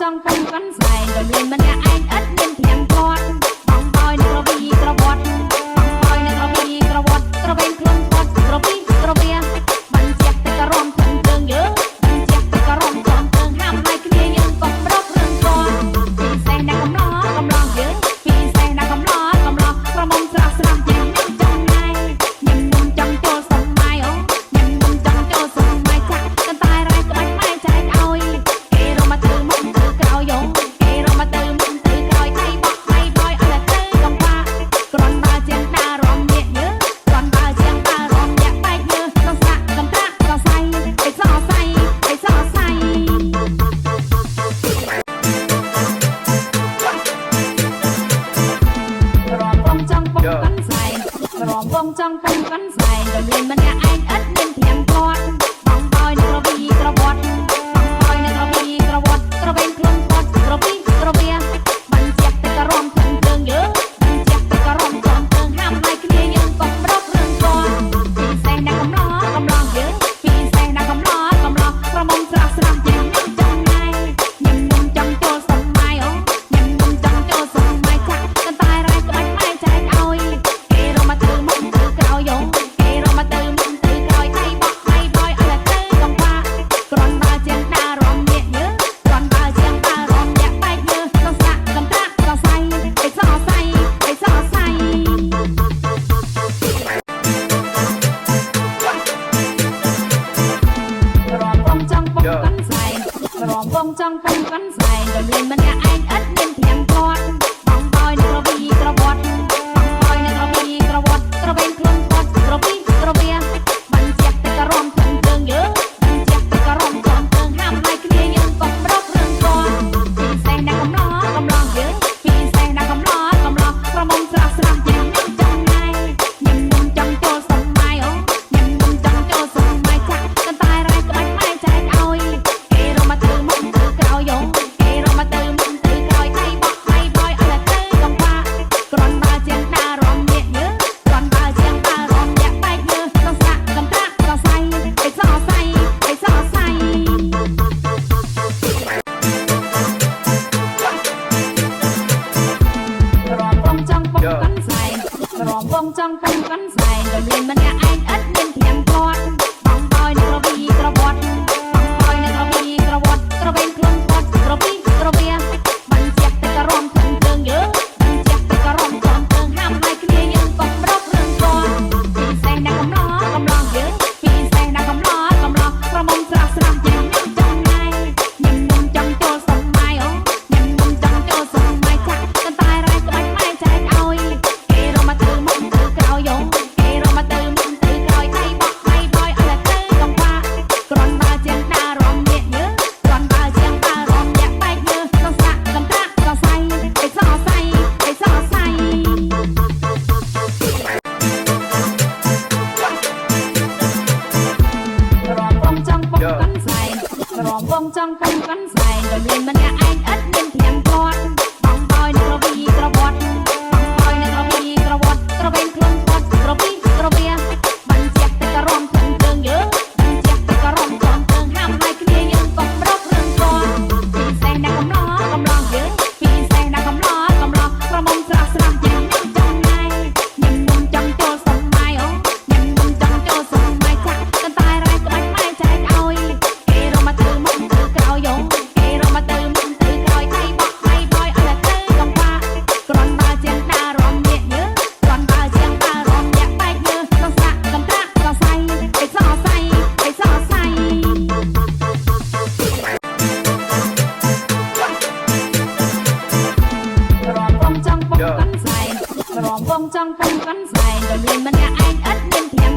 ចង់ពុំកាន់សែងរំលែងម្នាក់ឯងឥតមានធៀងគាត់បងបอยនឹងក្រវីក្រវត្តបងបอยនឹងក្រវីក្រវត្តក្រវេងខ្លួនគាត់ក្រវីក្រវាបានជាតែក៏រំធំជើងយើបានជាតែក៏រំធំជើងហាមឲ្យគ្នាយើងកុំប្រករឿងគាត់ពីសេះណាកំឡោះយើងពីសេះណាកំឡោះក្រមុំស្រស់ស្រស់យើងញ៉ាំចំណាយញ៉ាំនំចង់ចូលសម័យអូញ៉ាំនំចង់ចូលសម័យចាក់កន្តែរ៉ៃក្បាច់ម៉ែចែកឲ្យគេរមកទៅមុខទៅក្រោយយោគេរមកទៅមុខទៅក្រោយថៃបោះថៃបយអត់ទៅកំបាគ្រាន់បើជាងតារំញាក់យើគ្រាន់បើជាងតារំញាក់បែកយើក្នុងស្នាក់កំប្រាក់សរសៃឯសរសៃឯសរសៃរំបងចង់ពុំកាន់សែងរំលែងម្នាក់ឯងឥតមានធៀងគាត់បងបอยនឹងក្រវីក្រវត្តបងបอยនឹងក្រវីក្រវត្តក្រវេងខ្លួនគាត់ក្រវីក្រវាបានជាតែក៏រំធំជើងយើបានជាតែក៏រំធំជើងហាមឲ្យគ្នាយើងកុំប្រករឿងគាត់ពីសេះណាកំឡោះយើងពីសេះណាកំឡោះក្រមុំស្រស់ស្រស់យើងញ៉ាំចំណាយញ៉ាំនំចង់ចូលសម័យអូញ៉ាំនំចង់ចូលសម័យចាក់កន្តែរ៉ៃក្បាច់ម៉ែចែកឲ្យគេរមកទៅមុខទៅក្រោយយោគេរមកទៅមុខទៅក្រោយថៃបោះថៃបយអត់ទៅកំបាគ្រាន់បើជាងតារំញាក់យើគ្រាន់បើជាងតារំញាក់បែកយើក្នុងស្នាក់កំប្រាក់សរសៃឯសរសៃឯសរសៃរំបងចង់ពុំកាន់សែងរំបងចង់ពុំកាន់សែងរំលែងម្នាក់ឯងឥតមានធៀងគាត់បងបอยនឹងក្រវីក្រវត្តបងបอยនឹងក្រវីក្រវត្តក្រវេងខ្លួនគាត់ក្រវីក្រវាបានជាតែក៏រំធំជើងយើបានជាតែក៏រំធំជើងហាមឲ្យគ្នាយើងកុំប្រករឿងគាត់ពីសេះណាកំឡោះយើងពីសេះណាកំឡោះក្រមុំស្រស់ស្រស់យើងញ៉ាំចំណាយញ៉ាំនំចង់ចូលសម័យអូញ៉ាំនំចង់ចូលសម័យចាក់កន្តែរ៉ៃក្បាច់ម៉ែចែកឲ្យគេរមកទៅមុខទៅក្រោយយោគេរមកទៅមុខទៅក្រោយថៃបោះថៃបយអត់ទៅកំបាគ្រាន់បើជាងតារំញាក់យើគ្រាន់បើជាងតារំញាក់បែកយើក្នុងស្នាក់កំប្រាក់សរសៃឯសរសៃឯសរសៃរំបងចង់ពុំកាន់សែងរំបងចង់ពុំកាន់សែងរំលែងម្នាក់ឯងឥតមានធៀងគាត់បងបอยនឹងក្រវីក្រវត្តបងបอยនឹងក្រវីក្រវត្តក្រវេងខ្លួនគាត់ក្រវីក្រវាបានជាតែក៏រំធំជើងយើបានជាតែក៏រំធំជើងហាមឲ្យគ្នាយើងកុំប្រករឿងគាត់ពីសេះណាកំឡោះយើងពីសេះណាកំឡោះក្រមុំស្រស់ស្រស់យើងញ៉ាំចំណាយញ៉ាំនំចង់ចូលសម័យអូញ៉ាំនំចង់ចូលសម័យចាក់កន្តែរ៉ៃក្បាច់ម៉ែចែកឲ្យគេរមកទៅមុខទៅក្រោយយោគេរមកទៅមុខទៅក្រោយថៃបោះថៃបយអត់ទៅកំបាគ្រាន់បើជាងតារំញាក់យើគ្រាន់បើជាងតារំញាក់បែកយើក្នុងស្នាក់កំប្រាក់សរសៃឯសរសៃឯសរសៃរំបងចង់ពុំកាន់សែងរំបងចង់ពុំកាន់សែងរំលែងម្នាក់ឯងឥតមានធៀងគាត់បងបอยនឹងក្រវីក្រវត្តបងបอยនឹងក្រវីក្រវត្តក្រវេងខ្លួនគាត់ក្រវីក្រវាបានជាតែក៏រំធំជើងយើបានជាតែក៏រំធំជើងហាមឲ្យគ្នាយើងកុំប្រករឿងគាត់ពីសេះណាកំឡោះយើងពីសេះណាកំឡោះក្រមុំស្រស់ស្រស់យើងញ៉ាំចំណាយញ៉ាំនំចង់ចូលសម័យអូញ៉ាំនំចង់ចូលសម័យចាក់កន្តែរ៉ៃក្បាច់ម៉ែចែកឲ្យគេរមកទៅមុខទៅក្រោយយោគេរមកទៅមុខទៅក្រោយថៃបោះថៃបយអត់ទៅកំបាគ្រាន់បើជាងតារំញាក់យើគ្រាន់បើជាងតារំញាក់បែកយើក្នុងស្នាក់កំប្រាក់សរសៃឯសរសៃឯសរសៃរំបងចង់ពុំកាន់សែងរំបងចង់ពុំកាន់សែងរំលែងម្នាក់ឯងឥតមានធៀង